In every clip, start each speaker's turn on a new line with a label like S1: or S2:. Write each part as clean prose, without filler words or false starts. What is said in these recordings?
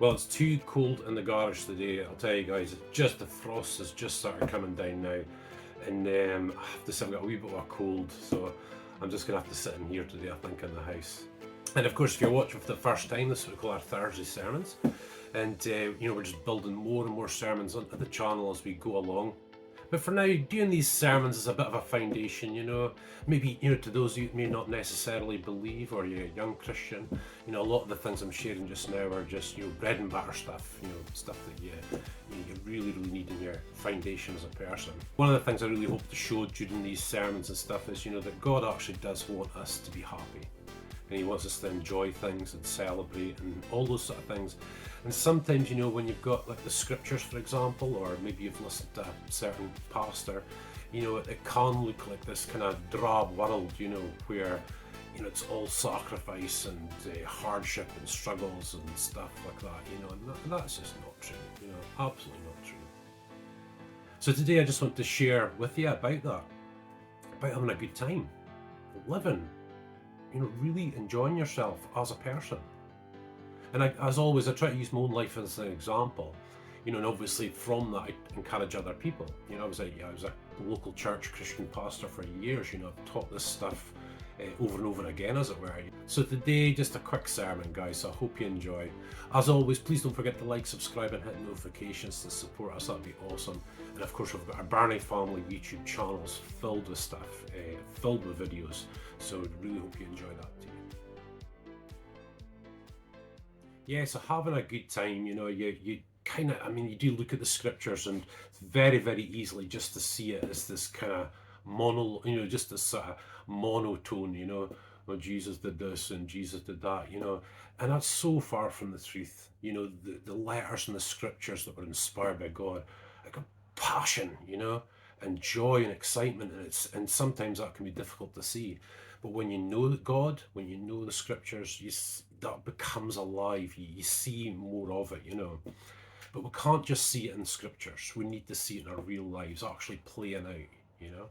S1: Well, it's too cold in the garage today, I'll tell you guys. Just the frost has just started coming down now, and I have to say I've got a wee bit of a cold, so I'm just going to have to sit in here today, I think, in the house. And of course, if you're watching for the first time, this is what we call our Thursday sermons, and we're just building more and more sermons onto the channel as we go along. But for now, doing these sermons is a bit of a foundation, maybe, to those who may not necessarily believe, or you're a young Christian, a lot of the things I'm sharing just now are just, bread and butter stuff, stuff that you really, really need in your foundation as a person. One of the things I really hope to show during these sermons and stuff is, that God actually does want us to be happy. And he wants us to enjoy things and celebrate and all those sort of things. And sometimes, when you've got like the scriptures, for example, or maybe you've listened to a certain pastor, it can look like this kind of drab world, where, it's all sacrifice and hardship and struggles and stuff like that, and that's just not true, absolutely not true. So today I just want to share with you about that, about having a good time, living, really enjoying yourself as a person. And as always, I try to use my own life as an example, and obviously from that I encourage other people. I was a local church Christian pastor for years. I've taught this stuff over and over again, as it were. So today, just a quick sermon, guys, so I hope you enjoy. As always, please don't forget to like, subscribe and hit notifications to support us, that'd be awesome. And of course, we've got our Birnie Family YouTube channels filled with stuff, filled with videos, so really hope you enjoy that too. Yeah, so having a good time, you kind of, you do look at the scriptures, and it's very, very easily just to see it as this kind of just this sort of monotone, well, Jesus did this and Jesus did that, and that's so far from the truth. The letters and the scriptures that were inspired by God, like a passion, and joy and excitement, and sometimes that can be difficult to see. But when you know God, when you know the scriptures, that becomes alive. You see more of it, But we can't just see it in scriptures. We need to see it in our real lives, actually playing out,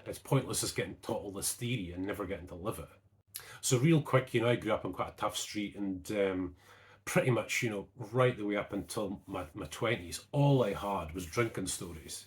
S1: It's pointless just getting taught all this theory and never getting to live it. So real quick, I grew up on quite a tough street, and pretty much, right the way up until my 20s, all I had was drinking stories,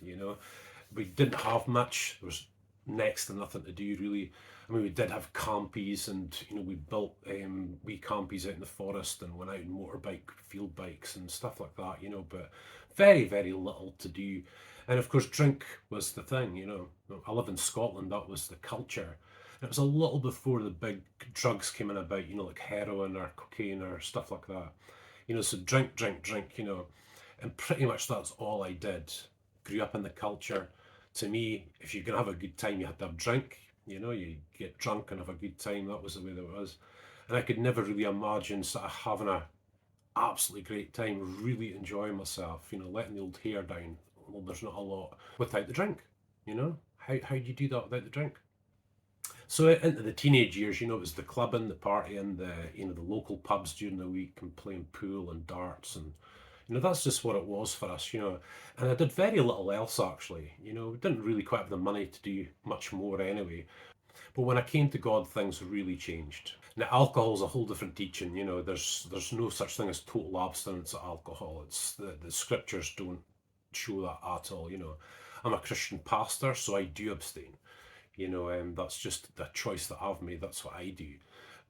S1: We didn't have much. There was next to nothing to do, really. We did have campies, and we built wee campies out in the forest and went out on motorbike field bikes and stuff like that, but very, very little to do. And of course, drink was the thing, I live in Scotland, that was the culture. And it was a little before the big drugs came in about, like heroin or cocaine or stuff like that. So drink, and pretty much that's all I did. Grew up in the culture. To me, if you're going to have a good time, you had to have drink. You get drunk and have a good time. That was the way that it was. And I could never really imagine sort of having a absolutely great time, really enjoying myself, letting the old hair down. Well, there's not a lot without the drink, How do you do that without the drink? So into the teenage years, it was the clubbing, the partying, the local pubs during the week, and playing pool and darts, and that's just what it was for us, And I did very little else, actually. We didn't really quite have the money to do much more anyway. But when I came to God, things really changed. Now, alcohol is a whole different teaching. There's no such thing as total abstinence of alcohol. It's the scriptures don't show that at all. I'm a Christian pastor, so I do abstain. That's just the choice that I've made. That's what I do.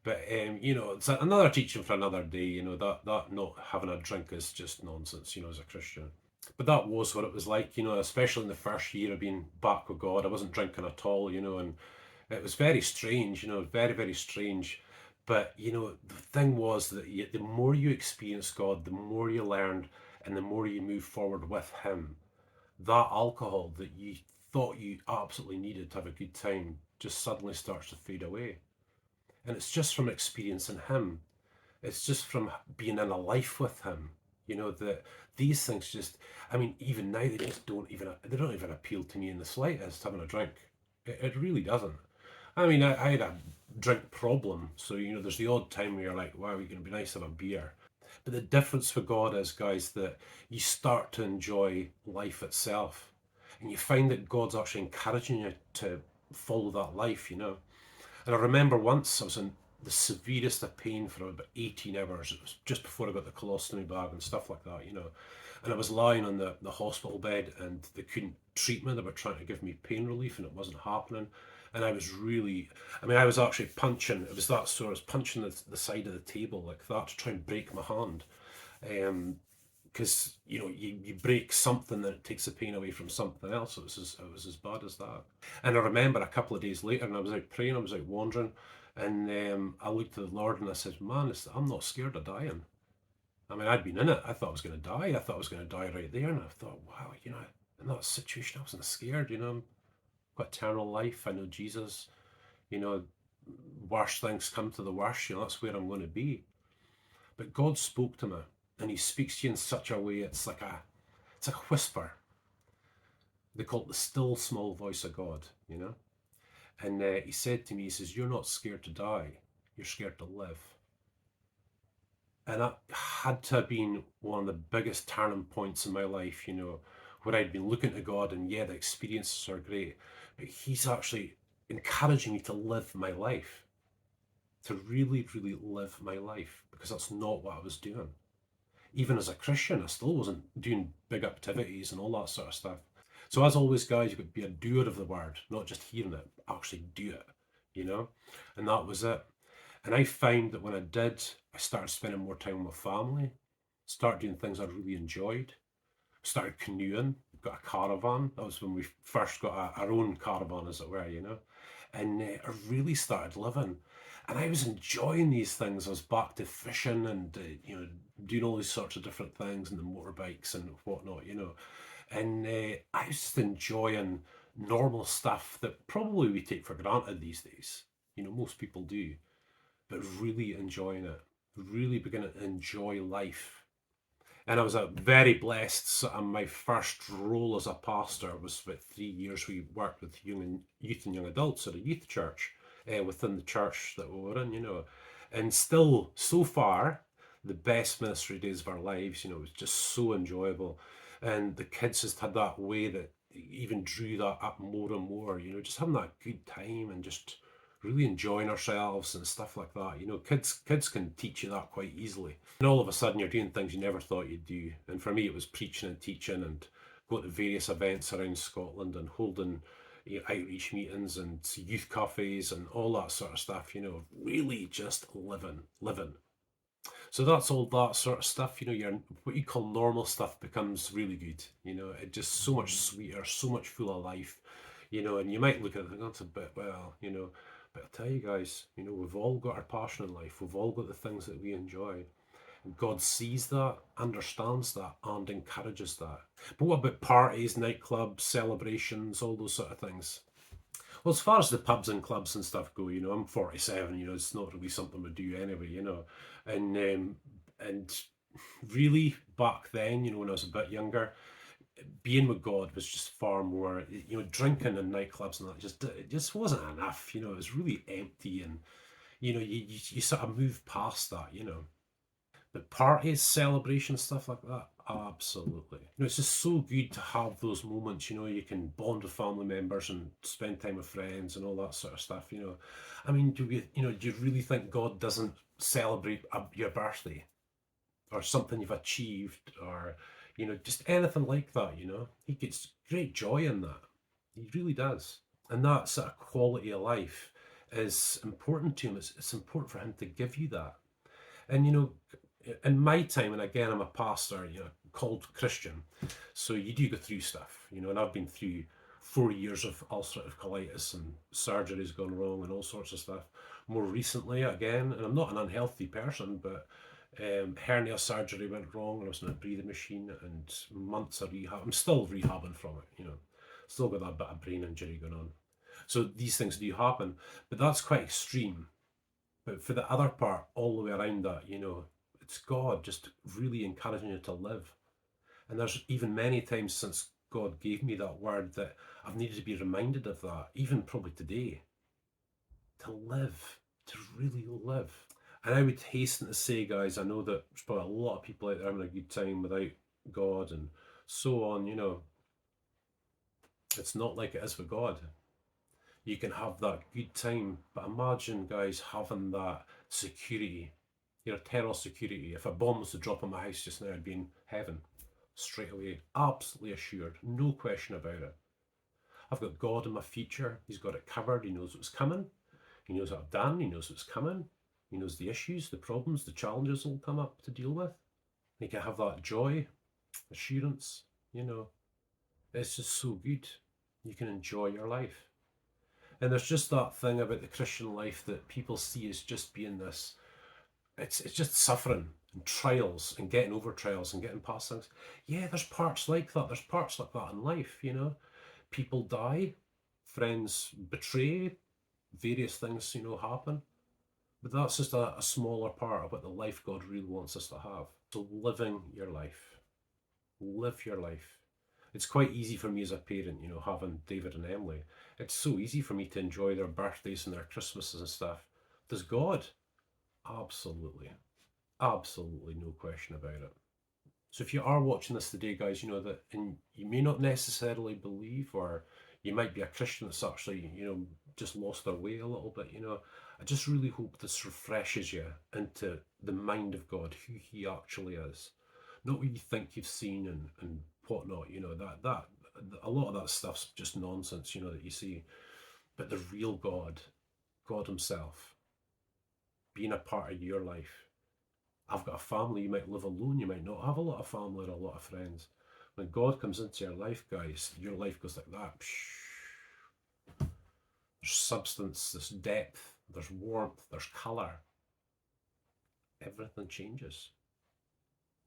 S1: But, it's another teaching for another day, that not having a drink is just nonsense, as a Christian. But that was what it was like, especially in the first year of being back with God. I wasn't drinking at all, and it was very strange, very, very strange. But, the thing was that the more you experience God, the more you learned, and the more you move forward with Him, that alcohol that you thought you absolutely needed to have a good time just suddenly starts to fade away. And it's just from experiencing Him. It's just from being in a life with Him. That these things just, even now they don't even appeal to me in the slightest, having a drink. It really doesn't. I had a drink problem. So, there's the odd time where you're like, wow, it's going to be nice to have a beer. But the difference for God is, guys, that you start to enjoy life itself. And you find that God's actually encouraging you to follow that life, And I remember once I was in the severest of pain for about 18 hours. It was just before I got the colostomy bag and stuff like that, you know. And I was lying on the hospital bed and they couldn't treat me. They were trying to give me pain relief and it wasn't happening. And I was really, I mean, I was actually punching, it was that sort, I was punching the side of the table like that to try and break my hand. Because you know you break something that takes the pain away from something else. It was as bad as that. And I remember a couple of days later, and I was out praying, I was out wandering, and I looked to the Lord and I said, "Man, I'm not scared of dying." I mean, I'd been in it. I thought I was going to die. I thought I was going to die right there, and I thought, wow, you know, in that situation, I wasn't scared. You know, I've got eternal life. I know Jesus. You know, worst things come to the worst. You know, that's where I'm going to be. But God spoke to me, and He speaks to you in such a way. It's like a whisper. They call it the still small voice of God. You know, and He said to me, He says, "You're not scared to die. You're scared to live." And that had to have been one of the biggest turning points in my life, you know, where I'd been looking to God and yeah, the experiences are great, but He's actually encouraging me to live my life, to really, really live my life, because that's not what I was doing. Even as a Christian, I still wasn't doing big activities and all that sort of stuff. So as always, guys, you've got to be a doer of the word, not just hearing it, actually do it, you know? And that was it. And I found that when I did, I started spending more time with my family, started doing things I really enjoyed, started canoeing, got a caravan. That was when we first got our own caravan, as it were, you know. And I really started living. And I was enjoying these things. I was back to fishing and, you know, doing all these sorts of different things and the motorbikes and whatnot, you know. And I was just enjoying normal stuff that probably we take for granted these days. You know, most people do, but really enjoying it, really beginning to enjoy life. And I was very blessed. So my first role as a pastor was about 3 years. We worked with youth and young adults at a youth church within the church that we were in, you know. And still, so far, the best ministry days of our lives, you know, it was just so enjoyable. And the kids just had that way that even drew that up more and more, you know, just having that good time and just really enjoying ourselves and stuff like that. You know, kids can teach you that quite easily. And all of a sudden you're doing things you never thought you'd do. And for me it was preaching and teaching and going to various events around Scotland and holding, you know, outreach meetings and youth cafes and all that sort of stuff, you know, really just living. So that's all that sort of stuff, you know, your what you call normal stuff becomes really good, you know, it just so much sweeter, so much full of life, you know, and you might look at it and think that's a bit, well, you know, but I'll tell you guys, you know, we've all got our passion in life, we've all got the things that we enjoy. And God sees that, understands that, and encourages that. But what about parties, nightclubs, celebrations, all those sort of things? Well, as far as the pubs and clubs and stuff go, you know, I'm 47. You know, it's not really something we do anyway. You know, and really back then, you know, when I was a bit younger, being with God was just far more. You know, drinking in nightclubs and that it just wasn't enough. You know, it was really empty, and you know, you sort of move past that. You know, but parties, celebrations, stuff like that, absolutely. You know, it's just so good to have those moments. You know, you can bond with family members and spend time with friends and all that sort of stuff. You know, I mean, do you really think God doesn't celebrate your birthday or something you've achieved or, you know, just anything like that? You know, He gets great joy in that. He really does, and that sort of quality of life is important to Him. It's important for Him to give you that. And you know, in my time, and again, I'm a pastor, you know, called Christian, so you do go through stuff, you know, and I've been through 4 years of ulcerative colitis and surgeries gone wrong and all sorts of stuff. More recently, again, and I'm not an unhealthy person, but hernia surgery went wrong and I was on a breathing machine and months of rehab. I'm still rehabbing from it, you know, still got that bit of brain injury going on. So these things do happen, but that's quite extreme. But for the other part, all the way around that, you know, it's God just really encouraging you to live. And there's even many times since God gave me that word that I've needed to be reminded of that, even probably today, to live, to really live. And I would hasten to say, guys, I know that there's probably a lot of people out there having a good time without God and so on, you know. It's not like it is with God. You can have that good time. But imagine, guys, having that security, eternal security. If a bomb was to drop on my house just now, I'd be in heaven straight away. Absolutely assured. No question about it. I've got God in my future. He's got it covered. He knows what's coming. He knows what I've done. He knows what's coming. He knows the issues, the problems, the challenges that will come up to deal with. You can have that joy, assurance, It's just so good. You can enjoy your life. And there's just that thing about the Christian life that people see as just being this, it's just suffering and trials and getting over trials and getting past things. Yeah, there's parts like that. There's parts like that in life, People die, friends betray, various things, happen. But that's just a smaller part of what the life God really wants us to have. So living your life. Live your life. It's quite easy for me as a parent, having David and Emily. It's so easy for me to enjoy their birthdays and their Christmases and stuff. Does God? Absolutely. Absolutely, no question about it. So if you are watching this today, guys, that, and you may not necessarily believe, or you might be a Christian that's actually, just lost their way a little bit, I just really hope this refreshes you into the mind of God, who he actually is. Not what you think you've seen and whatnot, that a lot of that stuff's just nonsense, that you see. But the real God himself, being a part of your life. I've got a family, you might live alone, you might not have a lot of family or a lot of friends. When God comes into your life, guys, your life goes like that. There's substance, there's depth, there's warmth, there's colour. Everything changes.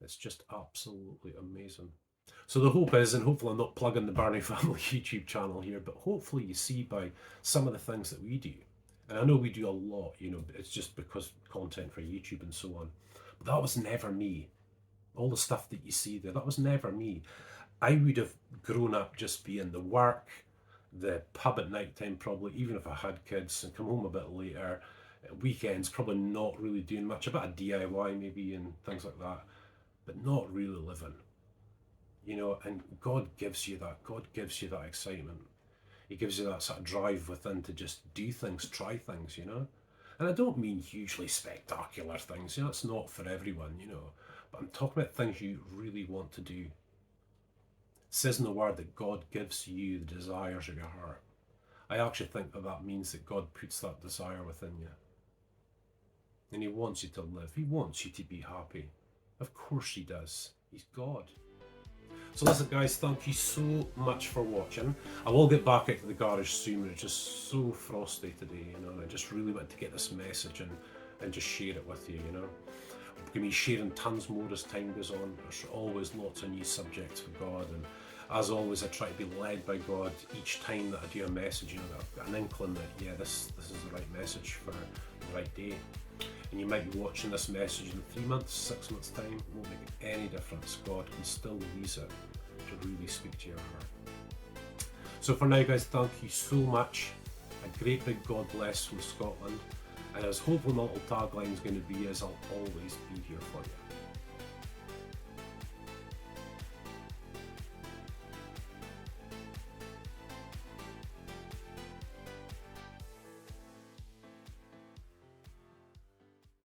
S1: It's just absolutely amazing. So the hope is, and hopefully I'm not plugging the Birnie Family YouTube channel here, but hopefully you see by some of the things that we do, and I know we do a lot, it's just because content for YouTube and so on, but that was never me. All the stuff that you see there, that was never me. I would have grown up just being the work, the pub at night time probably, even if I had kids, and come home a bit later, weekends probably not really doing much, a bit of DIY maybe and things like that, but not really living. And God gives you that. God gives you that excitement. He gives you that sort of drive within to just do things, try things, And I don't mean hugely spectacular things, it's not for everyone, But I'm talking about things you really want to do. It says in the word that God gives you the desires of your heart. I actually think that means that God puts that desire within you. And he wants you to live. He wants you to be happy. Of course he does. He's God. So listen, guys, thank you so much for watching. I will get back out to the garage soon, but it's just so frosty today, and I just really want to get this message and just share it with you, I'm going to be sharing tons more as time goes on. There's always lots of new subjects for God, and as always, I try to be led by God each time that I do a message, that I've got an inkling that, yeah, this is the right message for the right day. And you might be watching this message in 3 months, 6 months time, it won't make any difference. God can still use it to really speak to your heart. So for now, guys, thank you so much. A great big God bless from Scotland. And as hopefully my little tagline is going to be, is I'll always be here for you.